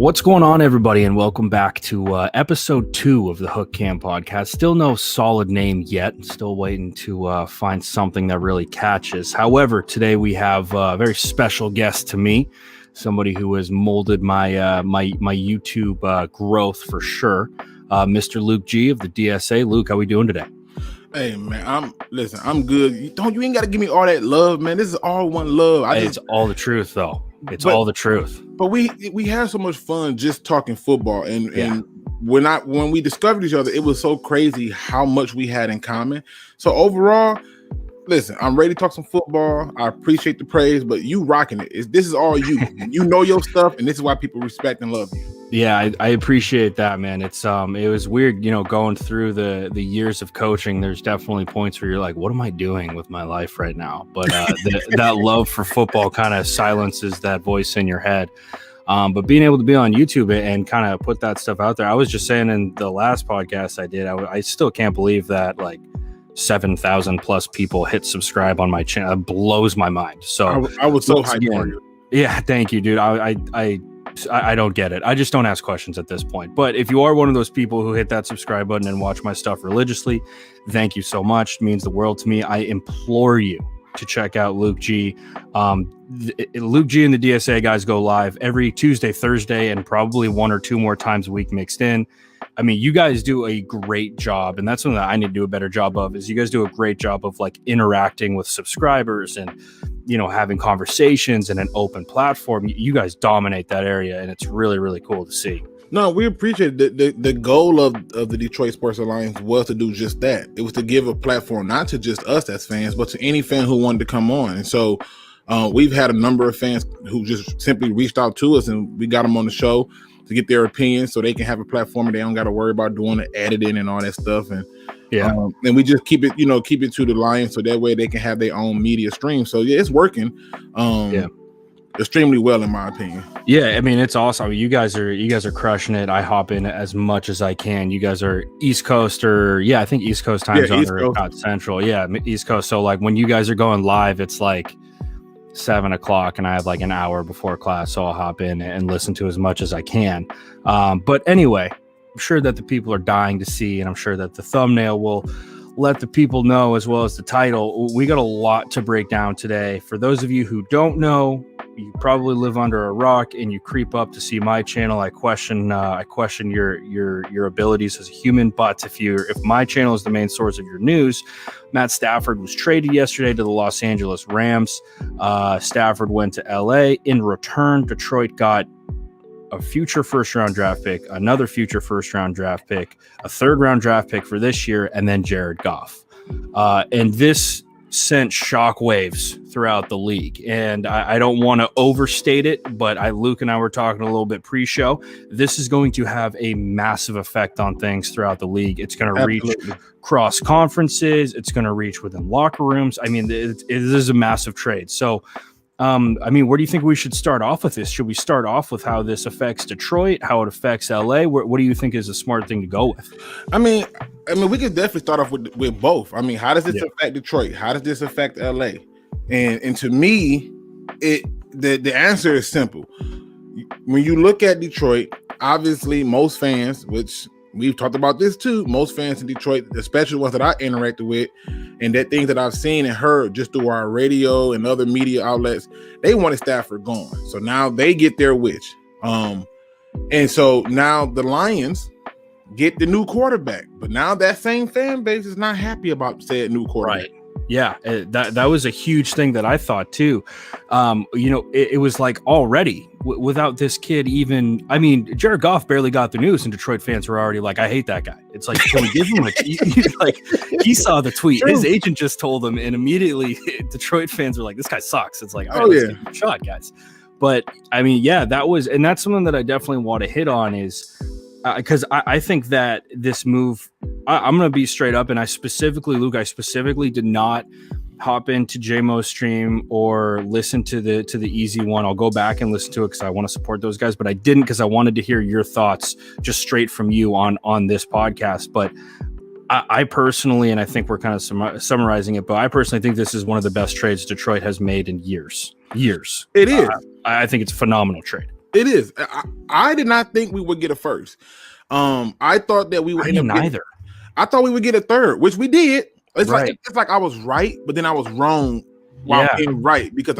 What's going on, everybody, and welcome back to episode 2 of the Hook Cam podcast. Still no solid name yet. Still waiting to find something that really catches. However, today we have a very special guest to me, somebody who has molded my my YouTube growth for sure. Mr. Luke G of the DSA. Luke, how we doing today? Hey man, I'm good. You ain't got to give me all that love, man. This is all one love. It's all the truth, though. It's all the truth. But we had so much fun just talking football, and when we discovered each other, it was so crazy how much we had in common. So overall, listen, I'm ready to talk some football. I appreciate the praise, but you rocking it. This is all you. You know your stuff, and this is why people respect and love you. Yeah, I appreciate that, man. It was weird, going through the years of coaching. There's definitely points where you're like, what am I doing with my life right now? But that love for football kind of silences that voice in your head. But being able to be on YouTube and kind of put that stuff out there, I was just saying in the last podcast I did, I still can't believe that like 7,000 plus people hit subscribe on my channel. It blows my mind. So I was so hyped for you. Yeah, thank you, dude. I don't get it. I just don't ask questions at this point. But if you are one of those people who hit that subscribe button and watch my stuff religiously, thank you so much. It means the world to me. I implore you to check out Luke G. Luke G and the DSA guys go live every Tuesday, Thursday, and probably 1 or 2 more times a week mixed in. I mean, you guys do a great job, and that's something that I need to do a better job of, is you guys do a great job of like interacting with subscribers and, having conversations and an open platform. You guys dominate that area, and it's really, really cool to see. No, we appreciate it. The goal of the Detroit Sports Alliance was to do just that. It was to give a platform, not to just us as fans, but to any fan who wanted to come on. And so we've had a number of fans who just simply reached out to us, and we got them on the show to get their opinions so they can have a platform and they don't got to worry about doing the editing and all that stuff. And and we just keep it to the Lions so that way they can have their own media stream. So yeah, it's working extremely well in my opinion. Yeah, I mean, it's awesome. I mean, you guys are crushing it. I hop in as much as I can. You guys are East Coast, or I think East Coast time zone, or not Central. Yeah, East Coast. So like when you guys are going live, it's like 7 o'clock, and I have like an hour before class, so I'll hop in and listen to as much as I can. But anyway, I'm sure that the people are dying to see, and I'm sure that the thumbnail will let the people know, as well as the title. We got a lot to break down today. For those of you who don't know, you probably live under a rock and you creep up to see my channel. I question your abilities as a human. But if my channel is the main source of your news, Matt Stafford was traded yesterday to the Los Angeles Rams. Stafford went to LA. In return, Detroit got a future first-round draft pick, another future first-round draft pick, a third-round draft pick for this year, and then Jared Goff. And this sent shockwaves throughout the league. And I don't want to overstate it, but Luke and I were talking a little bit pre-show. This is going to have a massive effect on things throughout the league. It's going to reach cross conferences. It's going to reach within locker rooms. I mean, it is a massive trade. So, where do you think we should start off with this? Should we start off with how this affects Detroit, how it affects LA? What do you think is a smart thing to go with? I mean, we could definitely start off with both. I mean, how does this affect Detroit? How does this affect LA? And to me, the answer is simple. When you look at Detroit, obviously most fans, which we've talked about this too, most fans in Detroit, especially the ones that I interacted with, and that things that I've seen and heard just through our radio and other media outlets, they wanted Stafford gone. So now they get their wish. And so now the Lions get the new quarterback, but now that same fan base is not happy about said new quarterback. Right. Yeah, that was a huge thing that I thought too. It was like already without this kid even. I mean, Jared Goff barely got the news, and Detroit fans were already like, "I hate that guy." It's like, can we give him he saw the tweet. His agent just told him, and immediately Detroit fans were like, "This guy sucks." It's like, all right, let's give him a shot, guys. But I mean, and that's something that I definitely want to hit on is. Because I think that this move, I'm going to be straight up, and I specifically did not hop into JMO's stream or listen to the easy one. I'll go back and listen to it because I want to support those guys, but I didn't because I wanted to hear your thoughts just straight from you on this podcast. But I personally, and I think we're kind of summarizing it, but I personally think this is one of the best trades Detroit has made in years. It is. I think it's a phenomenal trade. It is. I did not think we would get a first. I thought that we would end up getting, I thought we would get a third, which we did. It's like I was right, but then I was wrong while being right, because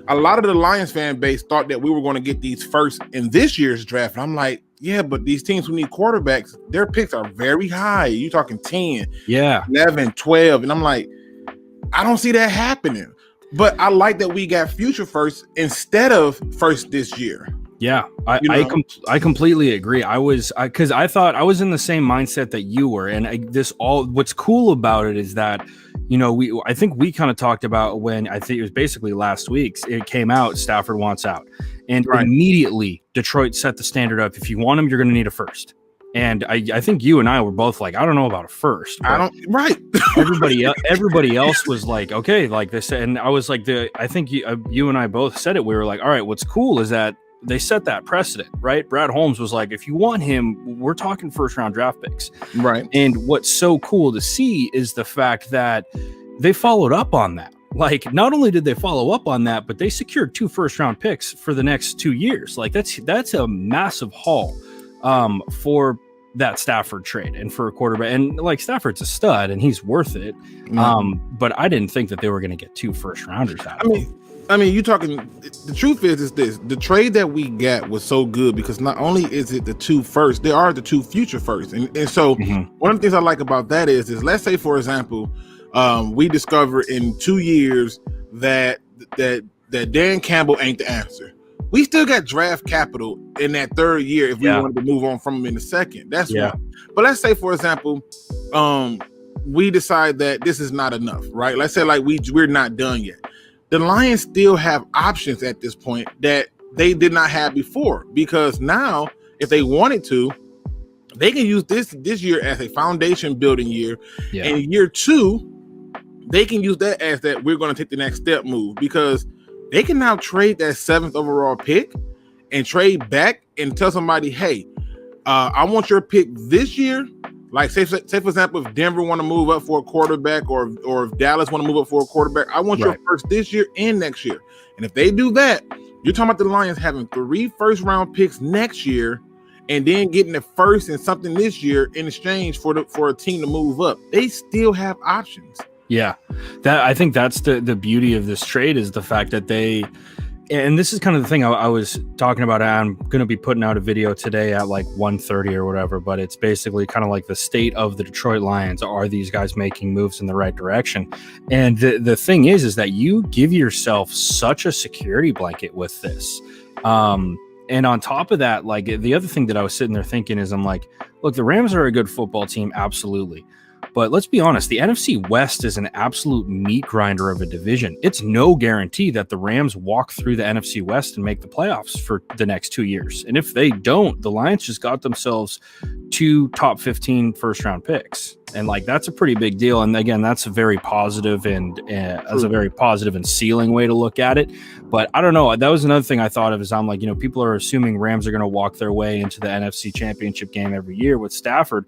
a lot of the Lions fan base thought that we were going to get these first in this year's draft. And I'm like, yeah, but these teams who need quarterbacks, their picks are very high. You're talking 10, 11, 12. And I'm like, I don't see that happening. But I like that we got future first instead of first this year. Yeah, I completely agree. Because I thought I was in the same mindset that you were, and what's cool about it is that, I think we kind of talked about when I think it was basically last week. It came out, Stafford wants out, and immediately Detroit set the standard up. If you want him, you're going to need a first. And I think you and I were both like, I don't know about a first. Everybody else was like, okay, like this, and I was like, I think you and I both said it. We were like, all right, what's cool is that they set that precedent, right? Brad Holmes was like, if you want him, we're talking first round draft picks. Right. And what's so cool to see is the fact that they followed up on that. Like, not only did they follow up on that, but they secured 2 first round picks for the next 2 years. Like that's a massive haul for that Stafford trade and for a quarterback. And like Stafford's a stud and he's worth it. But I didn't think that they were going to get 2 first rounders out of him. I mean, you talking. The truth is this: the trade that we got was so good because not only is it the 2 first, there are the 2 future first, and so one of the things I like about that is let's say, for example, we discover in 2 years that Dan Campbell ain't the answer. We still got draft capital in that 3rd year if we wanted to move on from him in the 2nd. That's one. But let's say, for example, we decide that this is not enough, right? Let's say like we're not done yet. The Lions still have options at this point that they did not have before, because now if they wanted to, they can use this year as a foundation building year. And year 2, they can use that as that we're going to take the next step move, because they can now trade that 7th overall pick and trade back and tell somebody, hey, I want your pick this year. Like say for example, if Denver want to move up for a quarterback, or if Dallas want to move up for a quarterback, I want your first this year and next year. And if they do that, you're talking about the Lions having 3 first round picks next year, and then getting the first and something this year in exchange for a team to move up. They still have options. Yeah, I think that's the beauty of this trade, is the fact that and this is kind of the thing I was talking about. I'm going to be putting out a video today at like 1:30 or whatever, but it's basically kind of like the state of the Detroit Lions. Are these guys making moves in the right direction? And the thing is that you give yourself such a security blanket with this. And on top of that, like the other thing that I was sitting there thinking is, I'm like, look, the Rams are a good football team. Absolutely. But let's be honest, the NFC West is an absolute meat grinder of a division. It's no guarantee that the Rams walk through the NFC West and make the playoffs for the next 2 years. And if they don't, the Lions just got themselves 2 top 15 first round picks. And like, that's a pretty big deal. And again, that's a very positive and as a very positive and ceiling way to look at it. But I don't know. That was another thing I thought of, is I'm like, people are assuming Rams are going to walk their way into the NFC Championship game every year with Stafford.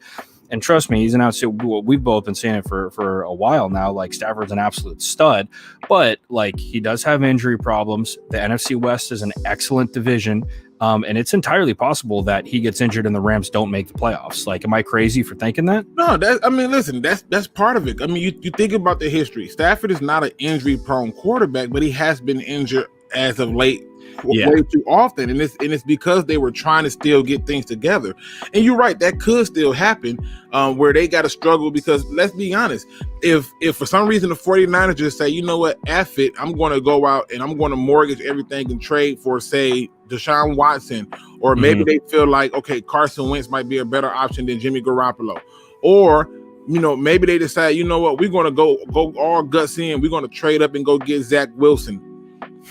And trust me, he's an absolute. We've both been saying it for a while now. Like, Stafford's an absolute stud, but like, he does have injury problems. The NFC West is an excellent division, and it's entirely possible that he gets injured and the Rams don't make the playoffs. Like, am I crazy for thinking that? No, listen, that's part of it. I mean, you think about the history. Stafford is not an injury-prone quarterback, but he has been injured as of late. Way too often, and it's because they were trying to still get things together. And you're right, that could still happen, where they got to struggle, because let's be honest, if for some reason the 49ers just say, you know what, F it, I'm going to go out and I'm going to mortgage everything and trade for, say, Deshaun Watson, or maybe they feel like, okay, Carson Wentz might be a better option than Jimmy Garoppolo, or maybe they decide, you know what, we're going to go all guts in, we're going to trade up and go get Zach Wilson.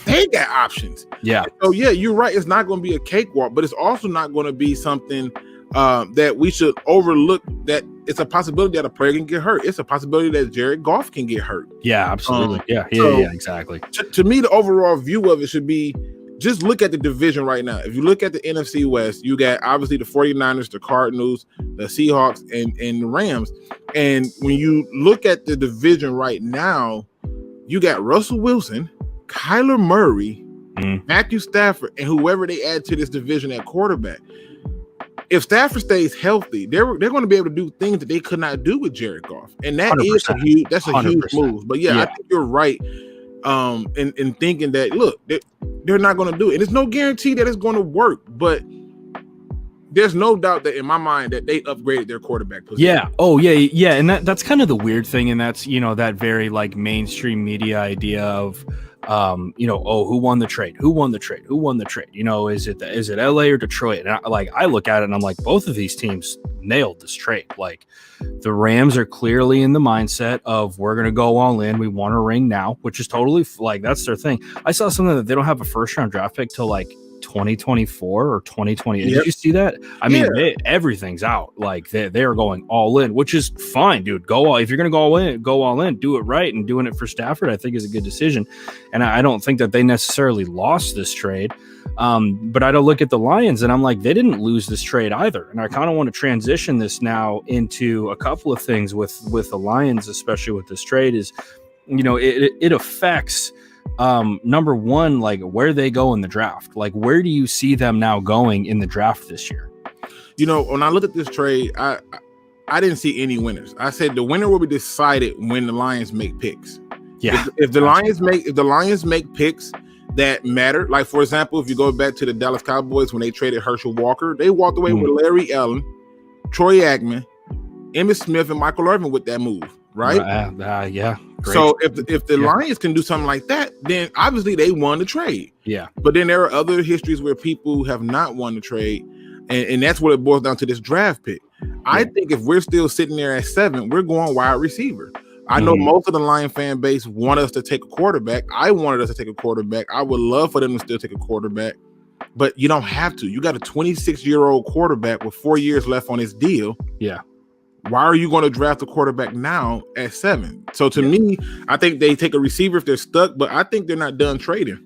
They got options. Yeah. So yeah, you're right. It's not going to be a cakewalk, but it's also not going to be something that we should overlook. That it's a possibility that a player can get hurt. It's a possibility that Jared Goff can get hurt. Yeah, absolutely. Yeah, exactly. To me, the overall view of it should be, just look at the division right now. If you look at the NFC West, you got obviously the 49ers, the Cardinals, the Seahawks, and the Rams. And when you look at the division right now, you got Russell Wilson, Kyler Murray, Matthew Stafford and whoever they add to this division at quarterback. If Stafford stays healthy, they're going to be able to do things that they could not do with Jared Goff, and that 100%. is a huge move. But I think you're right in thinking that look, they're not going to do it, and there's no guarantee that it's going to work, but there's no doubt that in my mind that they upgraded their quarterback position. Yeah. Oh, yeah. And that's kind of the weird thing. And that's, that very like mainstream media idea of, who won the trade? Who won the trade? Who won the trade? Is it LA or Detroit? And I look at it and I'm like, both of these teams nailed this trade. Like the Rams are clearly in the mindset of we're going to go all in. We want a ring now, which is totally like, that's their thing. I saw something that they don't have a first round draft pick till like 2024 or 2028. Yep. Did you see that? I mean, everything's out. Like they are going all in, which is fine, dude. If you're going to go all in, do it right. And doing it for Stafford, I think is a good decision. And I don't think that they necessarily lost this trade. But I don't look at the Lions and I'm like, they didn't lose this trade either. And I kind of want to transition this now into a couple of things with the Lions, especially with this trade is, it affects number one, like where they go in the draft. Like where do you see them now going in the draft this year? When I look at this trade, I didn't see any winners. I said the winner will be decided when the Lions make picks. Yeah. If the Lions make picks that matter, like for example, if you go back to the Dallas Cowboys when they traded Herschel Walker, they walked away with Larry Allen, Troy Aikman, Emmitt Smith, and Michael Irvin with that move. Right? Yeah. Great. So if the Lions can do something like that, then obviously they won the trade. Yeah. But then there are other histories where people have not won the trade, and that's what it boils down to this draft pick. Yeah. I think if we're still sitting there at 7, we're going wide receiver. I know most of the Lion fan base want us to take a quarterback. I wanted us to take a quarterback. I would love for them to still take a quarterback, but you don't have to. You got a 26-year-old quarterback with 4 years left on his deal. Yeah. Why are you going to draft a quarterback now at 7? So to me, I think they take a receiver if they're stuck, but I think they're not done trading.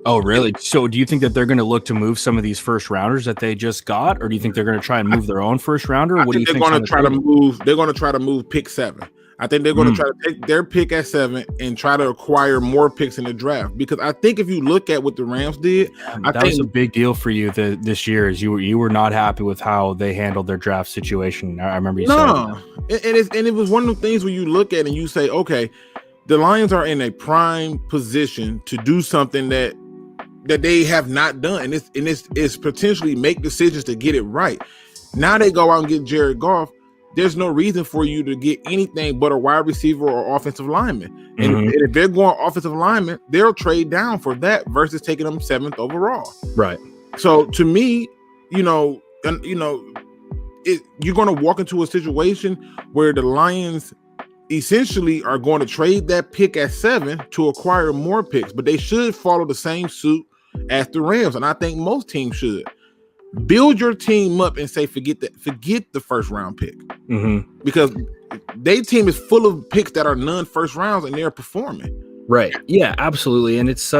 Oh, really? So do you think that they're going to look to move some of these first rounders that they just got, or do you think they're going to try and move their own first rounder? What do you think? They're going to try to move pick 7. I think they're going to try to take their pick at 7 and try to acquire more picks in the draft, because I think if you look at what the Rams did, that was a big deal for you this year. Is you were not happy with how they handled their draft situation. I remember you saying that. And it was one of the things where you look at and you say, okay, the Lions are in a prime position to do something that they have not done, and it's potentially make decisions to get it right. Now they go out and get Jared Goff. There's no reason for you to get anything but a wide receiver or offensive lineman. And if they're going offensive lineman, they'll trade down for that versus taking them 7th overall. Right. So to me, you're going to walk into a situation where the Lions essentially are going to trade that pick at 7 to acquire more picks, but they should follow the same suit as the Rams. And I think most teams should. Build your team up and say, forget the first round pick, because their team is full of picks that are non-first rounds and they're performing. Right. Yeah, absolutely. And it's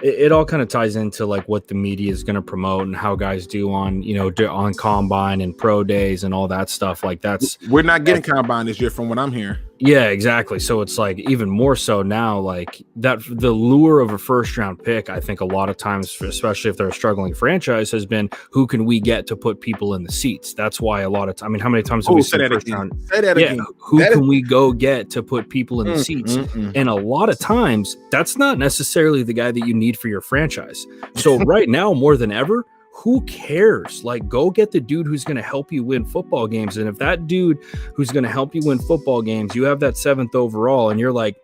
it all kind of ties into like what the media is going to promote and how guys do on, on combine and pro days and all that stuff. Like we're not getting combine this year from what I'm hearing. Yeah, exactly. So it's like even more so now, like that the lure of a first round pick, I think a lot of times, especially if they're a struggling franchise, has been who can we get to put people in the seats? That's why a lot of time. I mean, how many times have we seen first round? Say that again. Who can we go get to put people in the seats? And a lot of times that's not necessarily the guy that you need for your franchise. So right now, more than ever, who cares? Like, go get the dude who's going to help you win football games. And if that dude who's going to help you win football games, you have that 7th overall, and you're like,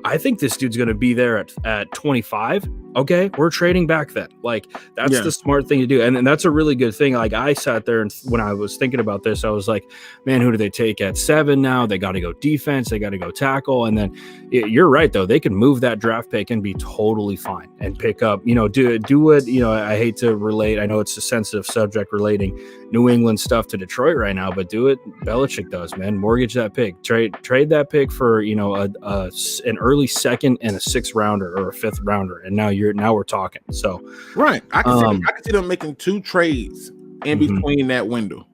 I think this dude's going to be there at 25. Okay, we're trading back then. Like, that's the smart thing to do. And that's a really good thing. Like, I sat there and when I was thinking about this, I was like, man, who do they take at 7 now? They got to go defense. They got to go tackle. And then you're right, though. They can move that draft pick and be totally fine and pick up, do what, I hate to relate. I know it's a sensitive subject relating New England stuff to Detroit right now, but do it Belichick does, man. Mortgage that pick. Trade that pick for, an early 2nd and a 6th rounder or a 5th rounder. And now we're talking. So right. I can see them making 2 trades in between that window.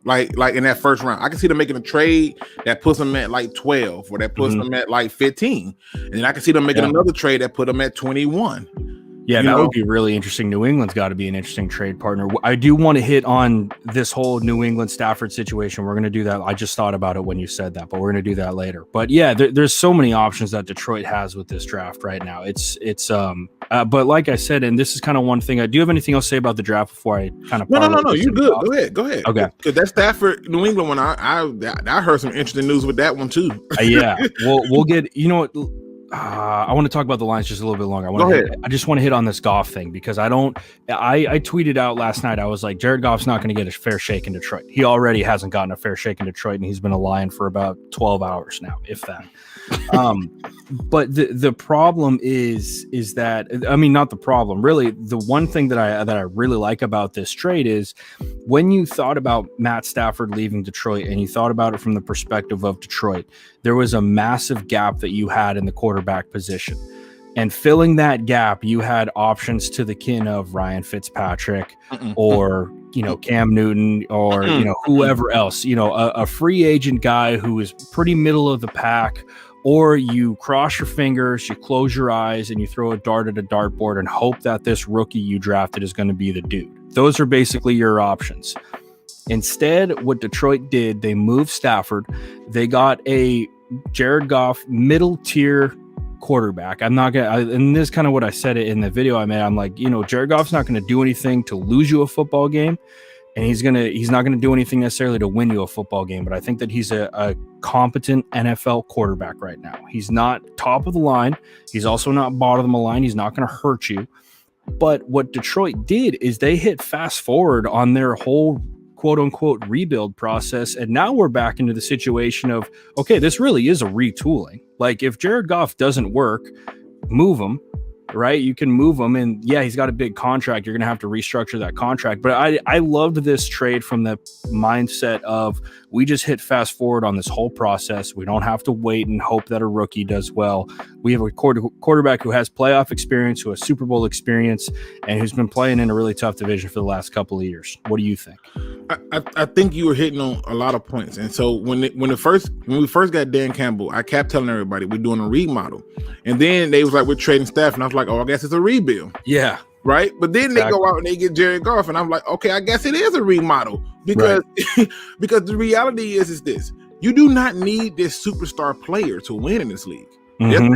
Like in that first round. I can see them making a trade that puts them at like 12 or that puts them at like 15. And then I can see them making another trade that put them at 21. Yeah, that would be really interesting. New England's got to be an interesting trade partner. I do want to hit on this whole New England Stafford situation. We're going to do that. I just thought about it when you said that, but we're going to do that later. But yeah, there's so many options that Detroit has with this draft right now. But like I said, and this is kind of one thing. Do you have anything else to say about the draft before I kind of? No. You're good. Go ahead. Okay. Because that Stafford New England one, I heard some interesting news with that one too. Yeah. We'll get. You know what? I want to talk about the Lions just a little bit longer. I just want to hit on this Goff thing because I tweeted out last night. I was like, Jared Goff's not going to get a fair shake in Detroit. He already hasn't gotten a fair shake in Detroit, and he's been a Lion for about 12 hours now, if that. But the problem is that, I mean, not the problem, really. The one thing that I really like about this trade is when you thought about Matt Stafford leaving Detroit and you thought about it from the perspective of Detroit, there was a massive gap that you had in the quarterback position. And filling that gap, you had options to the kin of Ryan Fitzpatrick or, Cam Newton or, whoever else, a free agent guy who is pretty middle of the pack. Or you cross your fingers, you close your eyes, and you throw a dart at a dartboard and hope that this rookie you drafted is going to be the dude. Those are basically your options. Instead, what Detroit did, they moved Stafford. They got a Jared Goff middle tier quarterback. And this is kind of what I said in the video I made. I'm like, Jared Goff's not going to do anything to lose you a football game. And he's not going to do anything necessarily to win you a football game. But I think that he's a competent NFL quarterback right now. He's not top of the line. He's also not bottom of the line. He's not going to hurt you. But what Detroit did is they hit fast forward on their whole quote unquote rebuild process. And now we're back into the situation of, okay, this really is a retooling. Like if Jared Goff doesn't work, move him. Right, you can move him, and yeah, he's got a big contract. You're going to have to restructure that contract. But I loved this trade from the mindset of we just hit fast forward on this whole process. We don't have to wait and hope that a rookie does well. We have a quarterback who has playoff experience, who has Super Bowl experience, and who's been playing in a really tough division for the last couple of years. What do you think? I think you were hitting on a lot of points. And so when we first got Dan Campbell, I kept telling everybody we're doing a remodel, and then they was like we're trading staff, and I was like, oh, I guess it's a rebuild. Yeah. Right. But then they go out and they get Jared Goff, and I'm like, okay, I guess it is a remodel because because the reality is this: you do not need this superstar player to win in this league. Mm-hmm.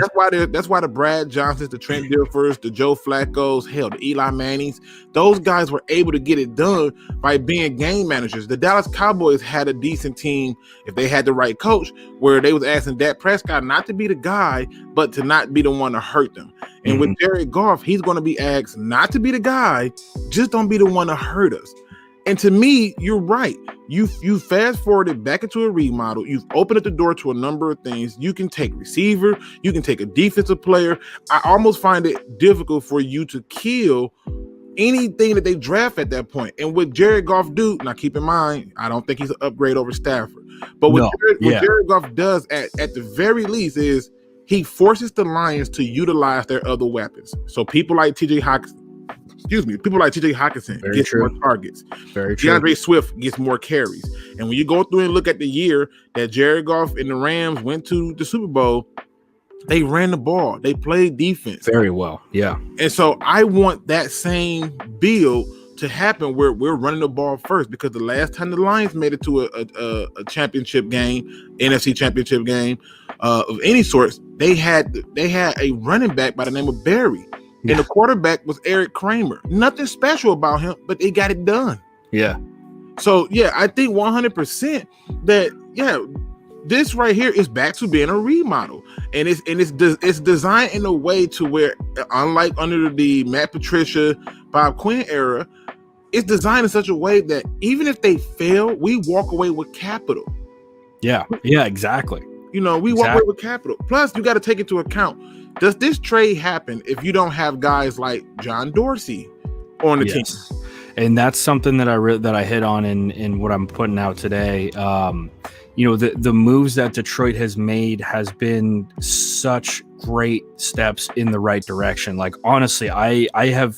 That's why the Brad Johnsons, the Trent Dilfers, the Joe Flaccos, hell, the Eli Mannings, those guys were able to get it done by being game managers. The Dallas Cowboys had a decent team if they had the right coach, where they was asking Dak Prescott not to be the guy, but to not be the one to hurt them. And with Jared Goff, he's going to be asked not to be the guy, just don't be the one to hurt us. And to me, you're right. You fast forwarded back into a remodel. You've opened up the door to a number of things. You can take receiver. You can take a defensive player. I almost find it difficult for you to kill anything that they draft at that point. And what Jared Goff do, now keep in mind, I don't think he's an upgrade over Stafford. But what Jared Goff does at the very least is he forces the Lions to utilize their other weapons. So people like TJ Hawkinson Very gets true. more targets. Very true. DeAndre Swift gets more carries. And when you go through and look at the year that Jared Goff and the Rams went to the Super Bowl, they ran the ball. They played defense. Very well. Yeah. And so I want that same build to happen where we're running the ball first, because the last time the Lions made it to a championship game, NFC championship game of any sorts, they had a running back by the name of Barry. And the quarterback was Eric Kramer. Nothing special about him, but they got it done. Yeah. So, I think 100% that, this right here is back to being a remodel. And it's designed in a way to where, unlike under the Matt Patricia, Bob Quinn era, it's designed in such a way that even if they fail, we walk away with capital. Yeah. Yeah, exactly. Walk away with capital. Plus, you got to take into account, does this trade happen if you don't have guys like John Dorsey on the team? And that's something that I hit on in what I'm putting out today. The moves that Detroit has made has been such great steps in the right direction. Like, honestly, I have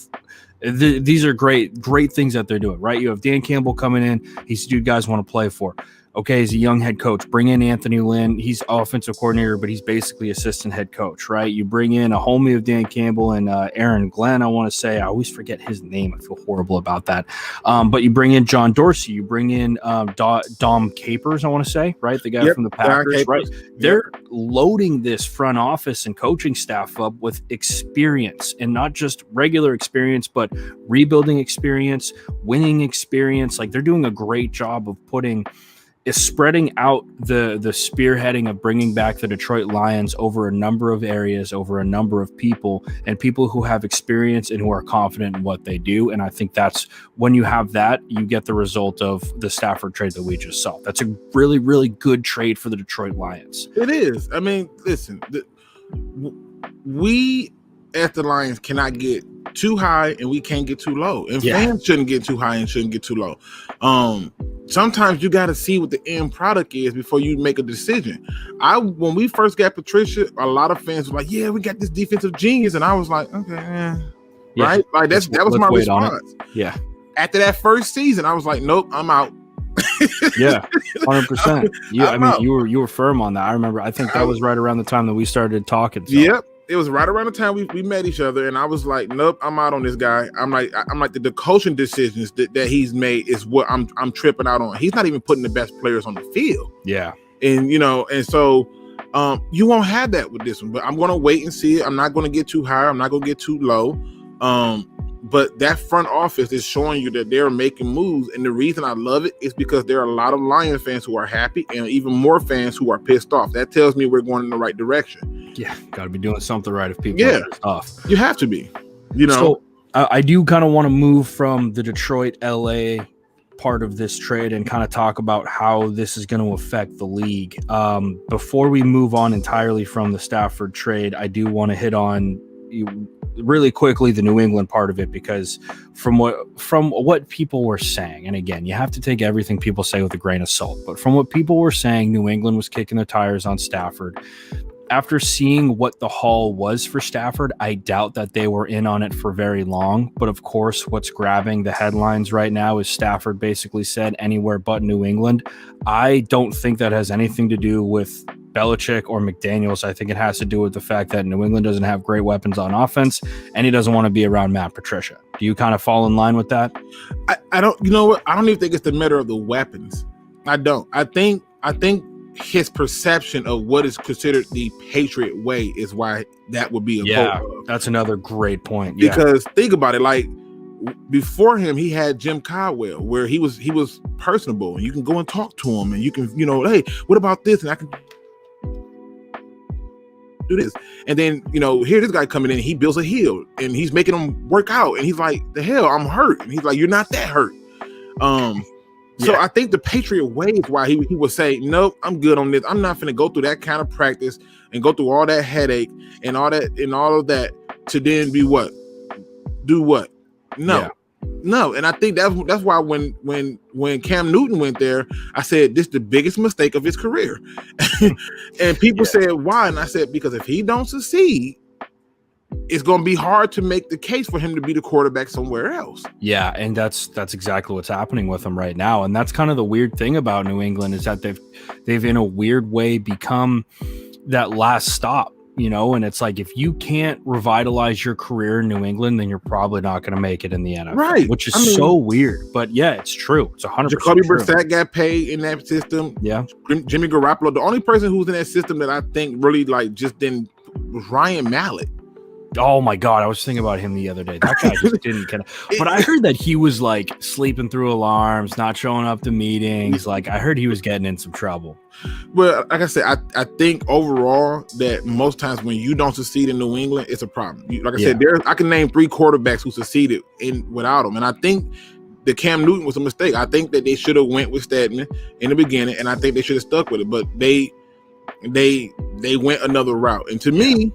These are great things that they're doing, right? You have Dan Campbell coming in. He's a dude guys want to play for. Okay, he's a young head coach. Bring in Anthony Lynn. He's offensive coordinator, but he's basically assistant head coach, right? You bring in a homie of Dan Campbell and Aaron Glenn, I want to say. I always forget his name. I feel horrible about that. But you bring in John Dorsey. You bring in Dom Capers, I want to say, right? The guy from the Packers, right? They're loading this front office and coaching staff up with experience, and not just regular experience, but rebuilding experience, winning experience. Like, they're doing a great job of spreading out the spearheading of bringing back the Detroit Lions over a number of areas, over a number of people, and people who have experience and who are confident in what they do. And I think that's when you have that, you get the result of the Stafford trade that we just saw. That's a really, really good trade for the Detroit Lions. It is. I mean, listen, we as the Lions cannot get too high and we can't get too low. And fans shouldn't get too high and shouldn't get too low. Sometimes you got to see what the end product is before you make a decision. When we first got Patricia, a lot of fans were like, "Yeah, we got this defensive genius," and I was like, "Okay, right." Like that was my response. Yeah. After that first season, I was like, "Nope, I'm out." Yeah, 100%. Yeah, I mean, you were firm on that. I remember. I think that was right around the time that we started talking. So. Yep. It was right around the time we met each other, and I was like, "Nope, I'm out on this guy." I'm like the coaching decisions that he's made is what I'm tripping out on. He's not even putting the best players on the field. Yeah, and so you won't have that with this one. But I'm gonna wait and see. I'm not gonna get too high. I'm not gonna get too low. But that front office is showing you that they're making moves, and the reason I love it is because there are a lot of Lions fans who are happy, and even more fans who are pissed off. That tells me we're going in the right direction. Yeah, got to be doing something right if people are pissed off. You have to be. You know. So I do kind of want to move from the Detroit, LA part of this trade and kind of talk about how this is going to affect the league. Before we move on entirely from the Stafford trade, I do want to hit on really quickly the New England part of it, because from what people were saying, and again, you have to take everything people say with a grain of salt, but from what people were saying, New England was kicking their tires on Stafford. After seeing what the haul was for Stafford, I doubt that they were in on it for very long. But of course, what's grabbing the headlines right now is Stafford basically said anywhere but New England. I don't think that has anything to do with Belichick or McDaniels. I think it has to do with the fact that New England doesn't have great weapons on offense, and he doesn't want to be around Matt Patricia. Do you kind of fall in line with that? I don't. You know what? I don't even think it's the matter of the weapons. I don't. I think his perception of what is considered the Patriot way is why that would be a that's another great point. Because think about it, like before him, he had Jim Caldwell, where he was personable, and you can go and talk to him, and you can, hey, what about this? And I can do this. And then, here this guy coming in, he builds a hill, and he's making them work out, and he's like, the hell, I'm hurt. And he's like, you're not that hurt. So I think the Patriot way is why he would say, nope, I'm good on this. I'm not going to go through that kind of practice and go through all that headache and all of that to then be what? Do what? No. And I think that's why when Cam Newton went there, I said, this is the biggest mistake of his career. And people said, why? And I said, because if he don't succeed, it's going to be hard to make the case for him to be the quarterback somewhere else. Yeah, and that's exactly what's happening with him right now. And that's kind of the weird thing about New England is that they've in a weird way become that last stop, and it's like, if you can't revitalize your career in New England, then you're probably not going to make it in the NFL. Right. Which is so weird. But yeah, it's true. It's 100% Jacoby Brissett got paid in that system. Yeah. Jimmy Garoppolo. The only person who was in that system that I think really just didn't was Ryan Mallett. Oh my God, I was thinking about him the other day. That guy just didn't but I heard that he was like sleeping through alarms, not showing up to meetings. Like, I heard he was getting in some trouble. Well, like I said, I think overall that most times when you don't succeed in New England, it's a problem. Like I said, I can name 3 quarterbacks who succeeded without him. And I think the Cam Newton was a mistake. I think that they should have went with Stedman in the beginning, and I think they should have stuck with it. But they went another route. And to me,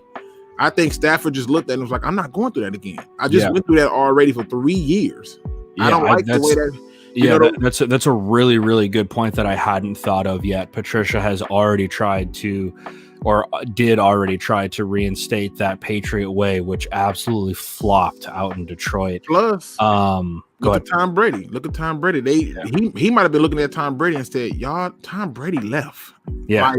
I think Stafford just looked at it and was like, I'm not going through that again. I just went through that already for 3 years. I don't like the way that. That's a really, really good point that I hadn't thought of yet. Patricia has already tried to or did already try to reinstate that Patriot way, which absolutely flopped out in Detroit. Plus, look at Tom Brady. Look at Tom Brady. He might have been looking at Tom Brady and said, "Y'all, Tom Brady left." Yeah.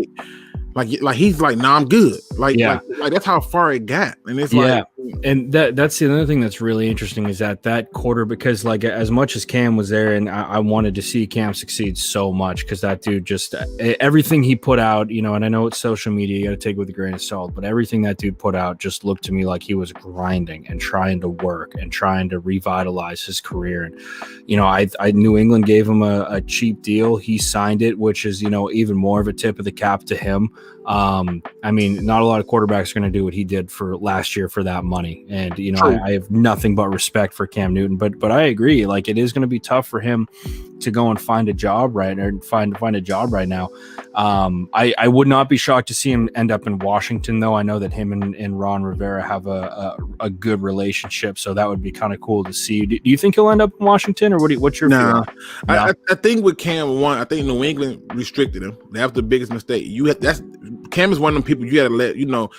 Like he's like, "Nah, I'm good." Like that's how far it got. And it's like, and that's the other thing that's really interesting is that quarter, because like as much as Cam was there, and I wanted to see Cam succeed so much, because that dude just everything he put out, you know, and I know it's social media, you got to take it with a grain of salt, but everything that dude put out just looked to me like he was grinding and trying to work and trying to revitalize his career. And you know, I New England gave him a cheap deal. He signed it, which is, you know, even more of a tip of the cap to him. I mean, not a lot of quarterbacks are going to do what he did for last year for that money. And, you know, I have nothing but respect for Cam Newton, but I agree. Like, it is going to be tough for him to go and find a job find a job right now. I would not be shocked to see him end up in Washington, though. I know that him and Ron Rivera have a good relationship, so that would be kind of cool to see. Do you think he'll end up in Washington, or what's your feeling? I think with Cam, I think New England restricted him. That's the biggest mistake. Cam is one of them people you got to let, you know.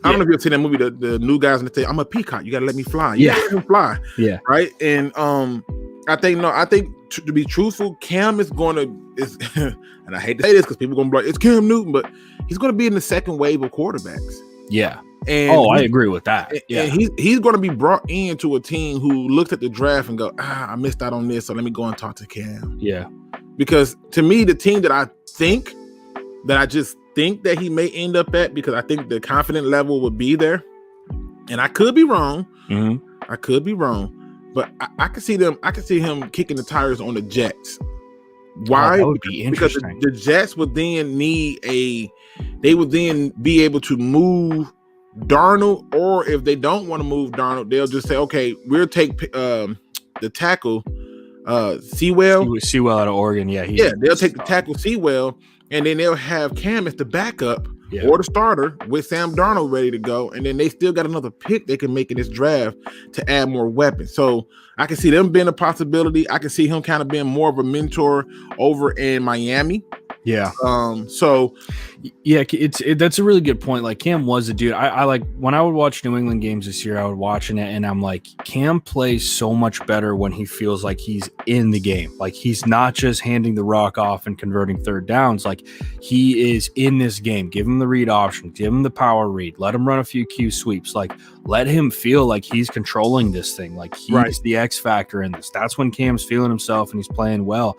I don't know if you've seen that movie, the new guys in the say, "I'm a peacock. You got to let me fly." You gotta let him fly. Yeah. Right. And I think to be truthful, Cam is going to and I hate to say this because people are going to be like, it's Cam Newton, but he's going to be in the second wave of quarterbacks. Yeah. And I agree with that. Yeah. And he's going to be brought into a team who looks at the draft and go, I missed out on this, so let me go and talk to Cam. Yeah. Because to me, the team that I just think that he may end up at, because I think the confident level would be there, and I could be wrong. Mm-hmm. I could be wrong, but I could see him kicking the tires on the Jets. Why? That would be interesting. Because the Jets would then they would then be able to move Darnold, or if they don't want to move Darnold, they'll just say, okay, we'll take the tackle Sewell out of Oregon. They'll take the tackle Sewell, and then they'll have Cam as the backup or the starter with Sam Darnold ready to go, and then they still got another pick they can make in this draft to add more weapons. So I can see them being a possibility. I can see him kind of being more of a mentor over in Miami. Yeah. So that's a really good point. Like, Cam was a dude. I like when I would watch New England games this year, I would watching it and I'm like, Cam plays so much better when he feels like he's in the game. Like, he's not just handing the rock off and converting third downs. Like, he is in this game. Give him the read option, give him the power read, let him run a few Q sweeps. Like, let him feel like he's controlling this thing. Like, he's the X factor in this. That's when Cam's feeling himself and he's playing well.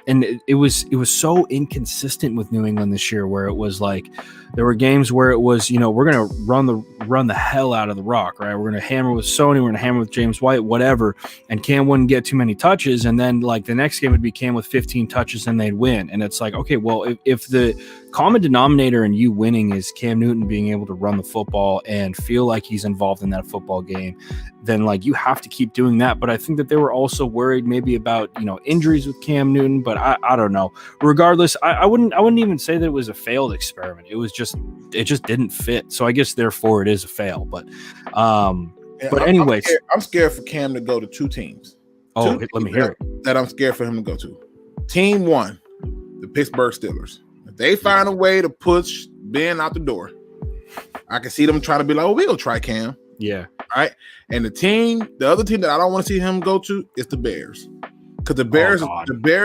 And it was so inconsistent with New England this year, where it was like there were games where it was, you know, we're going to run the hell out of the rock, right? We're going to hammer with Sony, we're going to hammer with James White, whatever. And Cam wouldn't get too many touches. And then like the next game would be Cam with 15 touches and they'd win. And it's like, okay, well, if the common denominator in you winning is Cam Newton being able to run the football and feel like he's involved in that football game, then like you have to keep doing that. But I think that they were also worried maybe about, you know, injuries with Cam Newton, but I don't know. Regardless, I wouldn't even say that it was a failed experiment. It just didn't fit. So I guess therefore it is a fail. But anyways, I'm scared for Cam to go to two teams. Let me hear it. That I'm scared for him to go to. Team one, the Pittsburgh Steelers. If they find a way to push Ben out the door, I can see them trying to be like, "Oh, we'll try Cam." Yeah. All right. And the other team that I don't want to see him go to is the Bears, because the Bears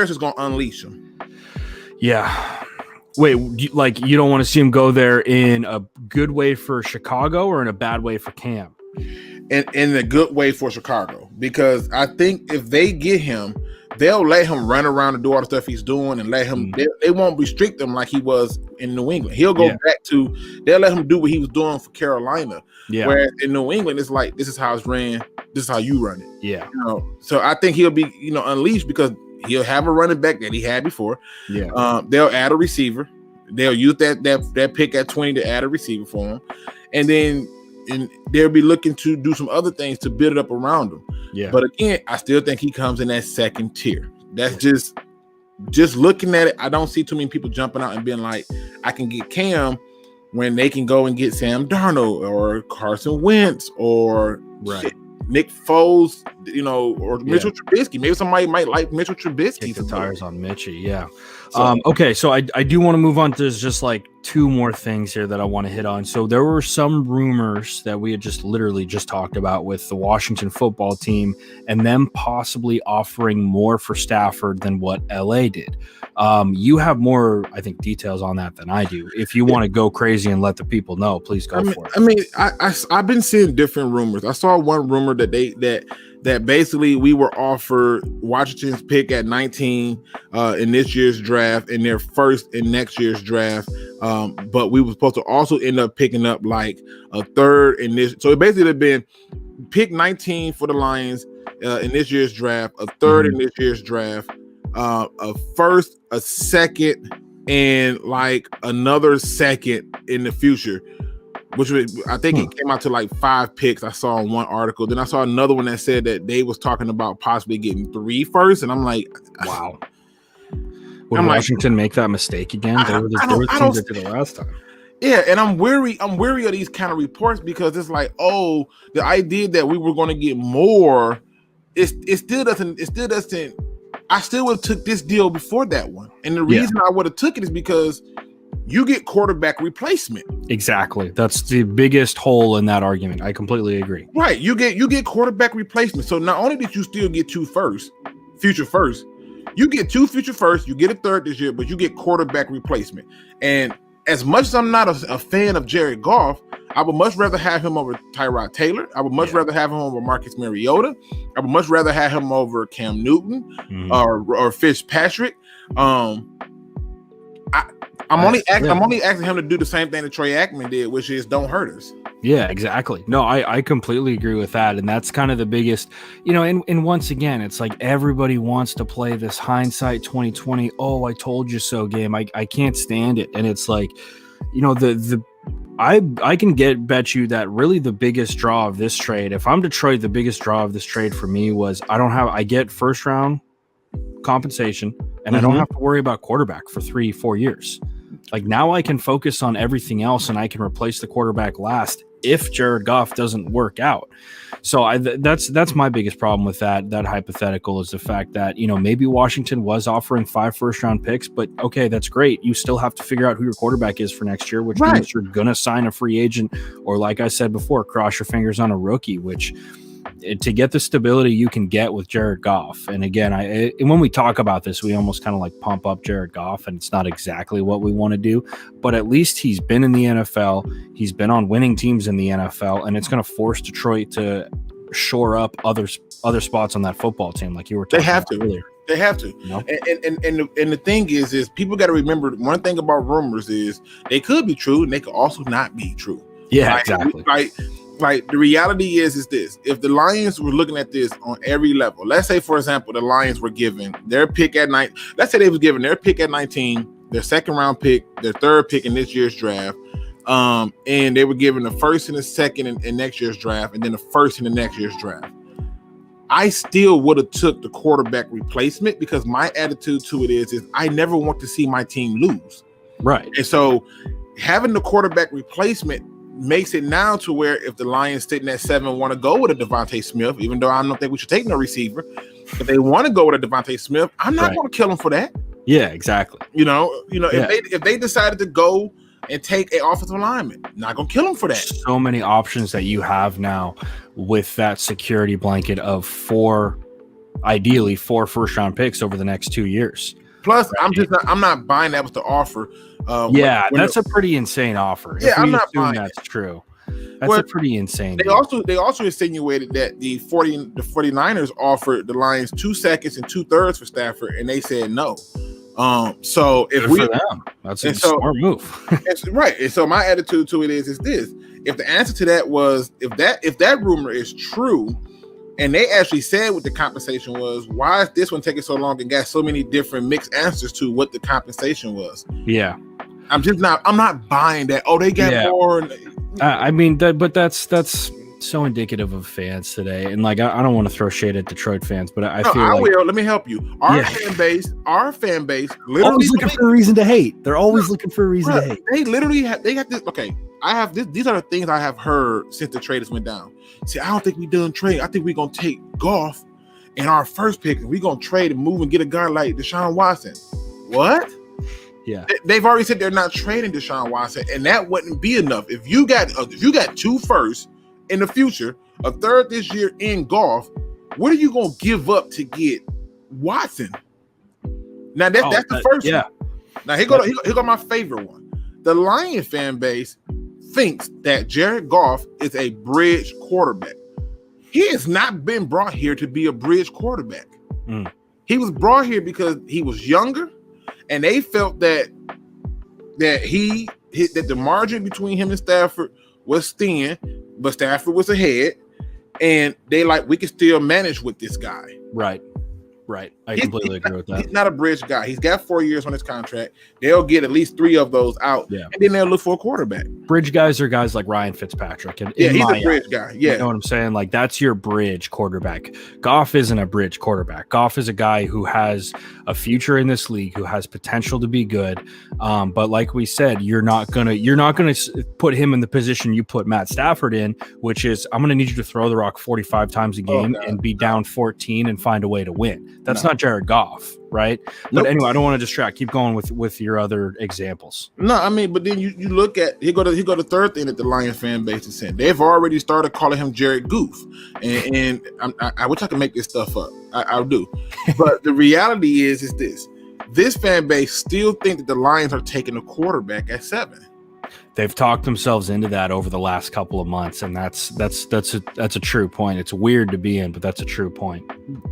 is going to unleash him. Yeah. Wait, like you don't want to see him go there in a good way for Chicago or in a bad way for Cam? In a good way for Chicago, because I think if they get him, they'll let him run around and do all the stuff he's doing, and let him. They won't restrict him like he was in New England. He'll go back to. They'll let him do what he was doing for Carolina. Yeah. Whereas in New England, it's like, this is how it's ran. This is how you run it. Yeah. You know, so I think he'll be, you know, unleashed, because he'll have a running back that he had before. Yeah. They'll add a receiver. They'll use that pick at 20 to add a receiver for him, and then they'll be looking to do some other things to build it up around him. Yeah. But again, I still think he comes in that second tier. That's just looking at it. I don't see too many people jumping out and being like, I can get Cam, when they can go and get Sam Darnold or Carson Wentz or Nick Foles, you know, or Mitchell Trubisky. Maybe somebody might like Mitchell Trubisky. Kick the tires on Mitchie, yeah. Okay, so I do want to move on to just like two more things here that I want to hit on. So there were some rumors that we had just literally just talked about with the Washington football team and them possibly offering more for Stafford than what LA did. You have more, I think, details on that than I do. If you want to go crazy and let the people know, please go for it. I've been seeing different rumors. I saw one rumor that basically we were offered Washington's pick at 19 in this year's draft and their first in next year's draft. But we were supposed to also end up picking up like a third in this. So it basically had been pick 19 for the Lions in this year's draft, a third in this year's draft, a first, a second, and like another second in the future. Which I think it came out to like 5 picks. I saw in one article. Then I saw another one that said that they was talking about possibly getting 3 first. And I'm like, wow. Would Washington make that mistake again? They were the teams that did it last time. Yeah, and I'm weary of these kind of reports because it's like, oh, the idea that we were going to get more, it still doesn't. I still would have took this deal before that one, and the reason I would have took it is because you get quarterback replacement. Exactly. That's the biggest hole in that argument. I completely agree. Right. You get quarterback replacement. So not only did you still get 2 first, future first, you get 2 future first, you get a third this year, but you get quarterback replacement. And as much as I'm not a fan of Jared Goff, I would much rather have him over Tyrod Taylor. I would much rather have him over Marcus Mariota. I would much rather have him over Cam Newton or Fitzpatrick. I'm only asking him to do the same thing that Troy Aikman did, which is don't hurt us. Yeah, exactly. No, I completely agree with that. And that's kind of the biggest, and once again, it's like everybody wants to play this hindsight 2020. Oh, I told you so game. I can't stand it. And it's like, I can bet you that really the biggest draw of this trade, if I'm Detroit, the biggest draw of this trade for me was I get first round compensation and I don't have to worry about quarterback for 3-4 years. Like now I can focus on everything else and I can replace the quarterback last if Jared Goff doesn't work out. So that's my biggest problem with that hypothetical is the fact that, maybe Washington was offering 5 first-round picks, but okay, that's great. You still have to figure out who your quarterback is for next year, which means you're going to sign a free agent or, like I said before, cross your fingers on a rookie, which to get the stability you can get with Jared Goff. And again, when we talk about this, we almost kind of like pump up Jared Goff, and it's not exactly what we want to do, but at least he's been in the NFL. He's been on winning teams in the NFL, and it's going to force Detroit to shore up other spots on that football team. Like you were talking about earlier. They have to. And the thing is people got to remember one thing about rumors is they could be true and they could also not be true. Yeah, exactly. Like the reality is this: if the Lions were looking at this on every level, let's say, for example, the Lions were given their pick at 9. Let's say they was given their pick at 19, their second round pick, their third pick in this year's draft, and they were given the first and the second in next year's draft, and then the first in the next year's draft. I still would have took the quarterback replacement because my attitude to it is I never want to see my team lose. Right. And so having the quarterback replacement makes it now to where if the Lions sitting at 7 want to go with a Devontae Smith, even though I don't think we should take no receiver, if they want to go with a Devontae Smith, I'm not going to kill them for that. Yeah, exactly. If they decided to go and take an offensive lineman, not going to kill them for that. So many options that you have now with that security blanket of ideally 4 first-round picks over the next 2 years. Plus, I'm not buying that with the offer. That's a pretty insane offer. Yeah, I'm not buying that's true. That's a pretty insane. They also insinuated that the 49ers offered the Lions 2 seconds and 2/3 for Stafford, and they said no. So if for them, that's a smart move. Right. And so my attitude to it is this: if the answer to that was if that rumor is true, and they actually said what the compensation was, why is this one taking so long and got so many different mixed answers to what the compensation was? Yeah. I'm not buying that. Oh, they got more. But that's so indicative of fans today. And like, I don't want to throw shade at Detroit fans, but I will. Let me help you. Our fan base, literally always looking for a reason to hate. They're always looking for a reason to hate. They literally they got this. Okay, I have this. These are the things I have heard since the traders went down. See, I don't think we done trade. I think we're gonna take Goff in our first pick, and we're gonna trade and move and get a guy like Deshaun Watson. What? Yeah. They've already said they're not trading Deshaun Watson, and that wouldn't be enough. If you got 2 firsts in the future, a third this year in Goff, what are you going to give up to get Watson? Now that's the first one. Now here go my favorite one. The Lion fan base thinks that Jared Goff is a bridge quarterback. He has not been brought here to be a bridge quarterback. He was brought here because he was younger, and they felt that the margin between him and Stafford was thin, but Stafford was ahead, and they we can still manage with this guy. Right. I completely agree with that. He's not a bridge guy. He's got 4 years on his contract. They'll get at least 3 of those out, and then they'll look for a quarterback. Bridge guys are guys like Ryan Fitzpatrick. And he's a bridge guy. Yeah. You know what I'm saying? Like, that's your bridge quarterback. Goff isn't a bridge quarterback. Goff is a guy who has a future in this league, who has potential to be good. But like we said, you're not gonna put him in the position you put Matt Stafford in, which is, I'm gonna need you to throw the rock 45 times a game and be down 14 and find a way to win. That's not Jared Goff, right? But anyway, I don't want to distract. Keep going with your other examples. No, I mean, but then you look at he go to third thing that the Lion fan base is saying. They've already started calling him Jared Goof, and I wish I could make this stuff up. I'll do, but the reality is this fan base still think that the Lions are taking a quarterback at 7. They've talked themselves into that over the last couple of months, and that's a true point. It's weird to be in, but that's a true point.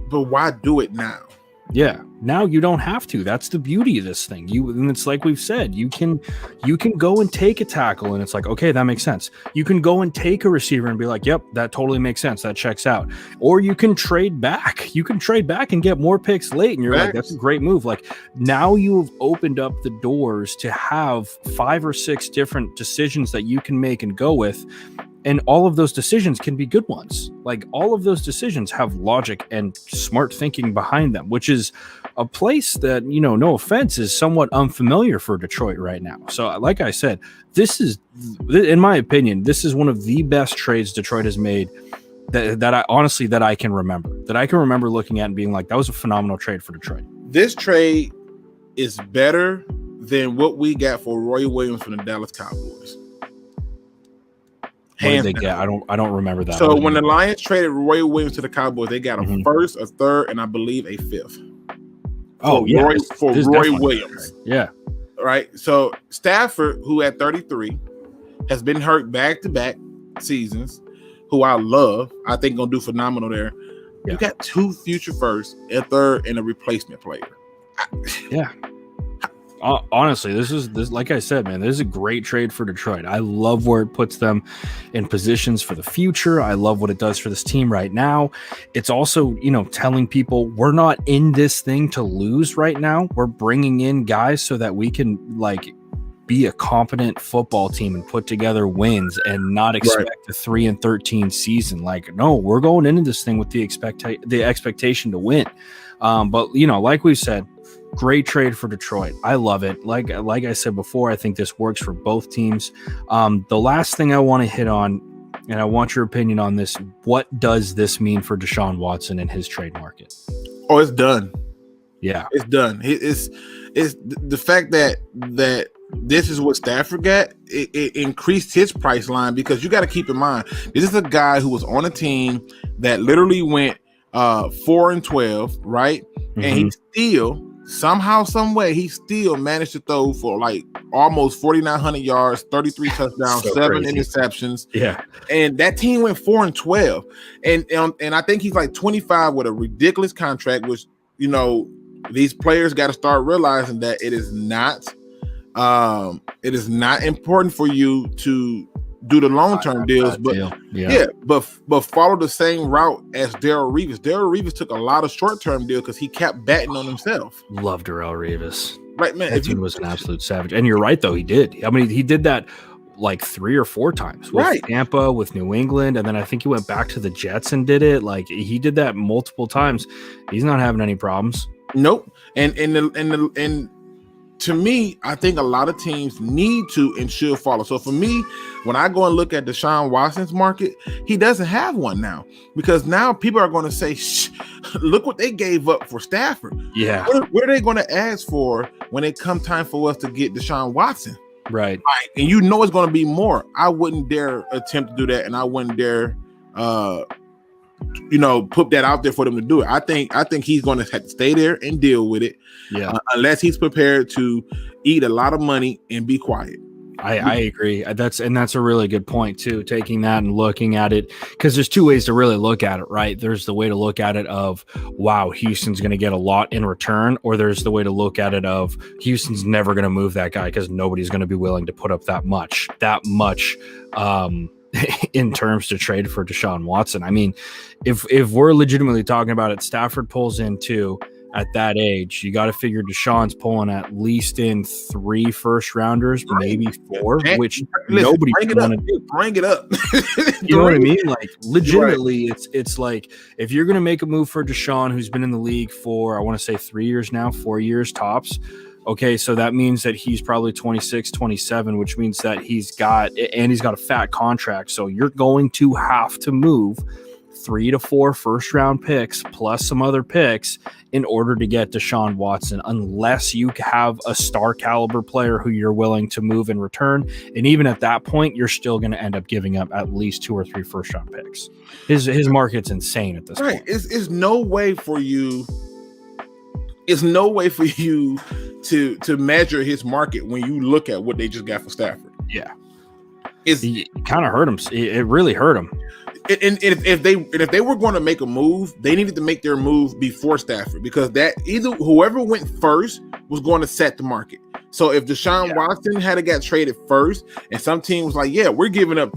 But why do it now? Yeah, now you don't have to. That's the beauty of this thing. And it's like we've said, you can go and take a tackle, and it's like, okay, that makes sense. You can go and take a receiver and be like, yep, that totally makes sense. That checks out. Or you can trade back. You can trade back and get more picks late, and you're like, that's a great move. Like, now you've opened up the doors to have 5 or 6 different decisions that you can make and go with. And all of those decisions can be good ones. Like, all of those decisions have logic and smart thinking behind them, which is a place that, no offense, is somewhat unfamiliar for Detroit right now. So like I said, this is, in my opinion, this is one of the best trades Detroit has made that I can remember looking at and being like, that was a phenomenal trade for Detroit. This trade is better than what we got for Roy Williams from the Dallas Cowboys. What did they get? I don't remember that. So when the Lions traded Roy Williams to the Cowboys, they got a first, a third, and I believe a 5th. For Roy Williams. Yeah. Right. So Stafford, who at 33 has been hurt back-to-back seasons, who I love, I think gonna do phenomenal there. Yeah. You got 2 future firsts, a third, and a replacement player. Yeah. Honestly, this like I said, man, this is a great trade for Detroit. I love where it puts them in positions for the future. I love what it does for this team right now. It's also, telling people we're not in this thing to lose right now. We're bringing in guys so that we can be a competent football team and put together wins and not expect a 3-13 season. No, we're going into this thing with the expectation to win. But like we said, great trade for Detroit. I love it. Like I said before, I think this works for both teams. The last thing I want to hit on, and I want your opinion on this, what does this mean for Deshaun Watson and his trade market? Oh, it's done. Yeah, it's done. It's the fact that this is what Stafford got. It increased his price line, because you got to keep in mind, this is a guy who was on a team that literally went 4-12, right? And he still, somehow, some way, he still managed to throw for almost 4,900 yards, 33 touchdowns, 7 interceptions. Yeah, and that team went 4-12, and I think he's 25 with a ridiculous contract, which these players got to start realizing that it is not important for you to do the long-term deals, but but follow the same route as Darrelle Revis. Darrelle Revis took a lot of short-term deals because he kept betting on himself. Love Darrelle Revis. Right, man. That dude was an absolute savage. And you're right, though, he did. I mean, he did that 3 or 4 times with Tampa, with New England, and then I think he went back to the Jets and did it. He did that multiple times. He's not having any problems. Nope. And to me, I think a lot of teams need to and should follow. So for me, when I go and look at Deshaun Watson's market, he doesn't have one now, because now people are going to say, look what they gave up for Stafford. Yeah. What are they going to ask for when it come time for us to get Deshaun Watson? Right. And you know it's going to be more. I wouldn't dare attempt to do that, and I wouldn't dare put that out there for them to do it. I think he's going to have to stay there and deal with it. Yeah. Unless he's prepared to eat a lot of money and be quiet. I agree. That's a really good point too, taking that and looking at it, because there's two ways to really look at it, right? There's the way to look at it of, wow, Houston's going to get a lot in return, or there's the way to look at it of, Houston's never going to move that guy because nobody's going to be willing to put up that much in terms to trade for Deshaun Watson. I mean, if we're legitimately talking about it, Stafford pulls in too. At that age, you got to figure Deshaun's pulling at least in 3 first-rounders, maybe 4, which nobody can want to do. Bring it up. You know what I mean? Like, legitimately, it's like, if you're going to make a move for Deshaun, who's been in the league for, I want to say 3 years now, 4 years tops. Okay, so that means that he's probably 26, 27, which means that he's got a fat contract. So you're going to have to move 3 to 4 first-round picks plus some other picks in order to get Deshaun Watson, unless you have a star caliber player who you're willing to move in return. And even at that point, you're still going to end up giving up at least 2 or 3 first-round picks. His market's insane at this point. It's no way for you. It's no way for you to measure his market when you look at what they just got for Stafford. Yeah, it kind of hurt him. It really hurt him. And if they were going to make a move, they needed to make their move before Stafford, because that either whoever went first was going to set the market. So if Deshaun Watson had to get traded first, and some team was like, yeah, we're giving up,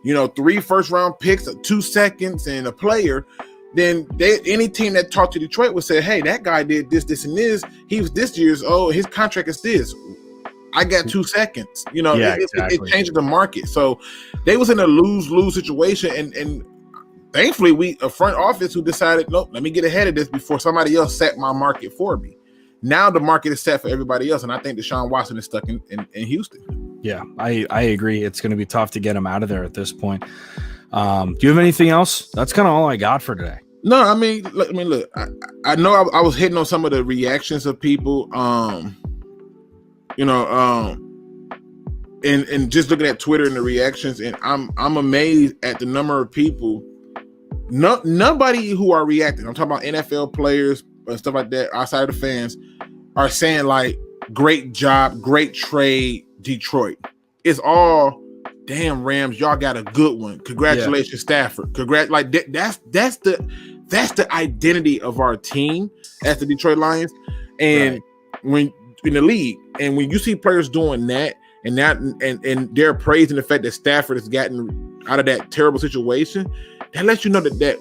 3 first-round picks, 2 seconds, and a player, then any team that talked to Detroit would say, hey, that guy did this, this, and this. He was this year's, his contract is this. I got 2 seconds. Exactly. It changed the market. So they was in a lose-lose situation. And thankfully, a front office who decided, nope, let me get ahead of this before somebody else set my market for me. Now the market is set for everybody else. And I think Deshaun Watson is stuck in Houston. Yeah, I agree. It's going to be tough to get him out of there at this point. Do you have anything else? That's kind of all I got for today. No, I mean, look, I know I was hitting on some of the reactions of people. And just looking at Twitter and the reactions, and I'm amazed at the number of people. Nobody who are reacting, I'm talking about NFL players and stuff like that, outside of the fans, are saying like, great job, great trade, Detroit. It's all, damn, Rams, y'all got a good one. Congratulations, Stafford. That's the identity of our team as the Detroit Lions. And when in the league, and when you see players doing that, and they're praising the fact that Stafford has gotten out of that terrible situation, that lets you know that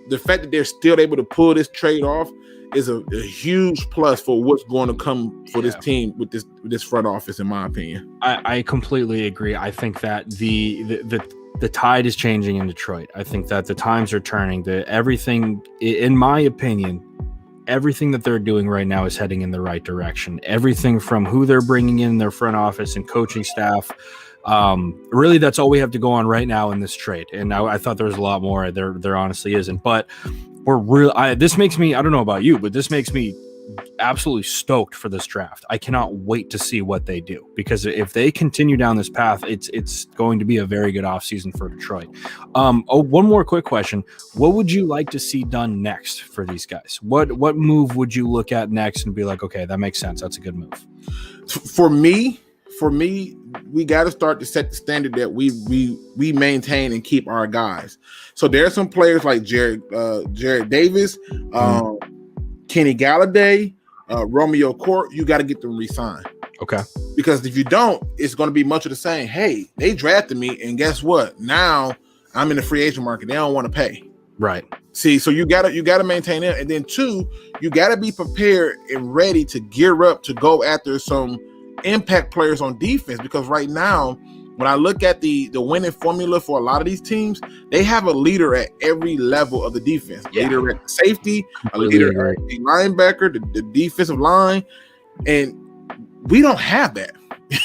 the fact that they're still able to pull this trade off is a huge plus for what's going to come for this team with this front office, in my opinion. I completely agree. I think that the tide is changing in Detroit. I think that the times are turning. Everything, in my opinion, everything that they're doing right now is heading in the right direction. Everything from who they're bringing in their front office and coaching staff. Really, that's all we have to go on right now in this trade. And I thought there was a lot more. There honestly isn't. But this makes me, I don't know about you, but this makes me absolutely stoked for this draft. I cannot wait to see what they do, because if they continue down this path, it's going to be a very good offseason for Detroit. One more quick question. What would you like to see done next for these guys? What move would you look at next and be like, okay, that makes sense. That's a good move. For me, we got to start to set the standard that we maintain and keep our guys. So there are some players like Jared Davis, Kenny Galladay, Romeo Court. You got to get them re-signed. Okay. Because if you don't, it's going to be much of the same. Hey, they drafted me, and guess what? Now I'm in the free agent market. They don't want to pay. Right. See, so you gotta maintain it, and then 2, you gotta be prepared and ready to gear up to go after some impact players on defense, because right now, when I look at the winning formula for a lot of these teams, they have a leader at every level of the defense. Leader at safety, a leader at the linebacker, the defensive line, and we don't have that.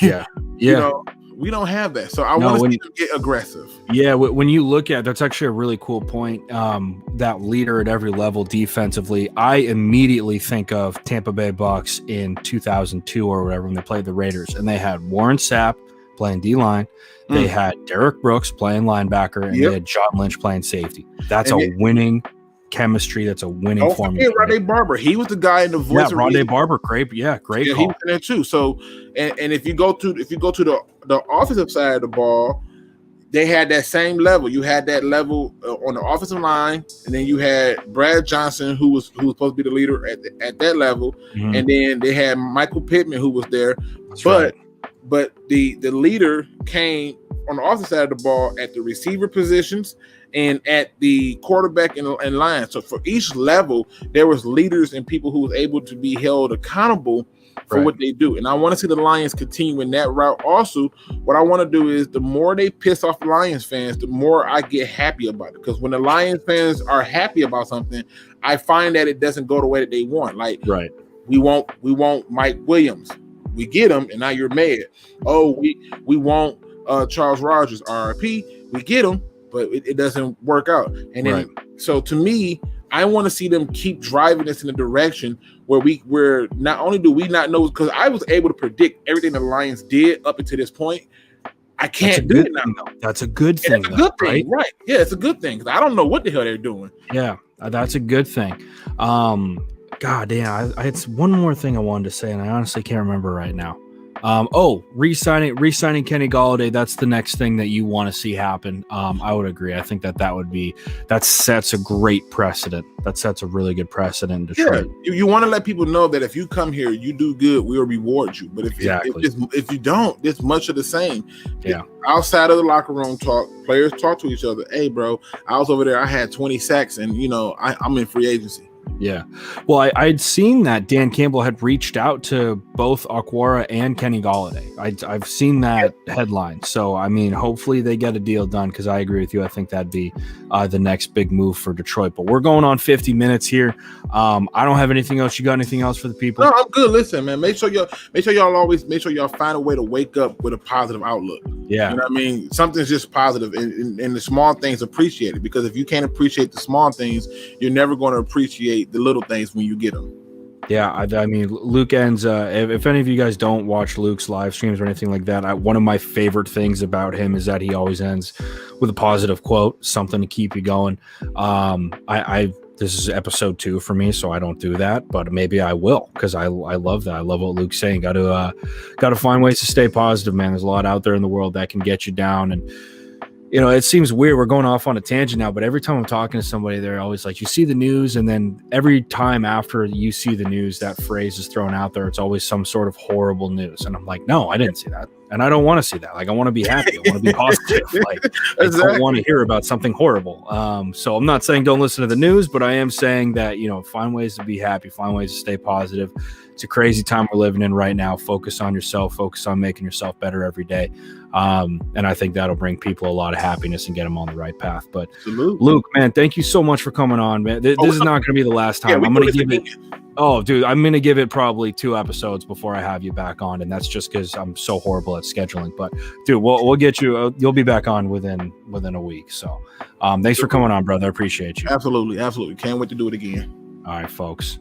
Yeah. You know, we don't have that. So I want to see them get aggressive. Yeah, when you look at, that's actually a really cool point. That leader at every level defensively, I immediately think of Tampa Bay Bucks in 2002 or whatever when they played the Raiders, and they had Warren Sapp playing D-line. They had Derek Brooks playing linebacker, and they had John Lynch playing safety. That's winning chemistry. That's a winning formula. Rondé Barber, he was the guy in the voice. Yeah, Rondé Barber, great call. He was in there too. So, and if you go to the offensive side of the ball, they had that same level. You had that level on the offensive line, and then you had Brad Johnson, who was supposed to be the leader at that level, and then they had Michael Pittman, who was there. But the leader came on the offensive side of the ball at the receiver positions and at the quarterback and line. So for each level, there was leaders and people who was able to be held accountable for what they do. And I want to see the Lions continue in that route. Also, what I want to do is the more they piss off Lions fans, the more I get happy about it. Because when the Lions fans are happy about something, I find that it doesn't go the way that they want. Like, we want Mike Williams. We get him, and now you're mad. Oh, we want Charles Rogers, RIP. We get him, but it doesn't work out. And then, so to me, I want to see them keep driving us in a direction where not only do we not know, because I was able to predict everything the Lions did up until this point. I can't do it now. That's a good thing. It's a good thing, right? Yeah, it's a good thing. I don't know what the hell they're doing. Yeah, that's a good thing. God damn, it's one more thing I wanted to say, and I honestly can't remember right now. Re-signing Kenny Golladay. That's the next thing that you want to see happen. I would agree. I think that sets a great precedent. That sets a really good precedent in Detroit. Yeah, you want to let people know that if you come here, you do good, we'll reward you. But if you don't, it's much of the same. Yeah. Outside of the locker room talk, players talk to each other. Hey, bro, I was over there. I had 20 sacks, and I'm in free agency. Yeah. Well, I'd seen that Dan Campbell had reached out to both Okwara and Kenny Golladay. I've seen that headline. So, I mean, hopefully they get a deal done, because I agree with you. I think that'd be the next big move for Detroit. But we're going on 50 minutes here. I don't have anything else. You got anything else for the people? No, I'm good. Listen, man, make sure y'all find a way to wake up with a positive outlook. Yeah. You know what I mean? Something's just positive, and the small things appreciate it, because if you can't appreciate the small things, you're never going to appreciate the little things when you get them. Yeah, I mean, Luke ends. If any of you guys don't watch Luke's live streams or anything like that, one of my favorite things about him is that he always ends with a positive quote, something to keep you going. This is episode 2 for me, so I don't do that, but maybe I will, because I love that. I love what Luke's saying. Got to find ways to stay positive, man. There's a lot out there in the world that can get you down, and it seems weird. We're going off on a tangent now, but every time I'm talking to somebody, they're always like, you see the news, and then every time after you see the news, that phrase is thrown out there. It's always some sort of horrible news. And I'm like, no, I didn't see that. And I don't want to see that. Like, I want to be happy. I want to be positive. Like, I don't want to hear about something horrible. So I'm not saying don't listen to the news, but I am saying that, find ways to be happy, find ways to stay positive. It's a crazy time we're living in right now. Focus on yourself, focus on making yourself better every day. And I think that'll bring people a lot of happiness and get them on the right path. But Absolutely. Luke, man, thank you so much for coming on, man. This is not going to be the last time. I'm going to give it. Oh, dude, I'm going to give it probably 2 episodes before I have you back on. And that's just because I'm so horrible at scheduling. But, dude, we'll get you. You'll be back on within a week. So thanks for coming on, brother. I appreciate you. Absolutely. Absolutely. Can't wait to do it again. All right, folks.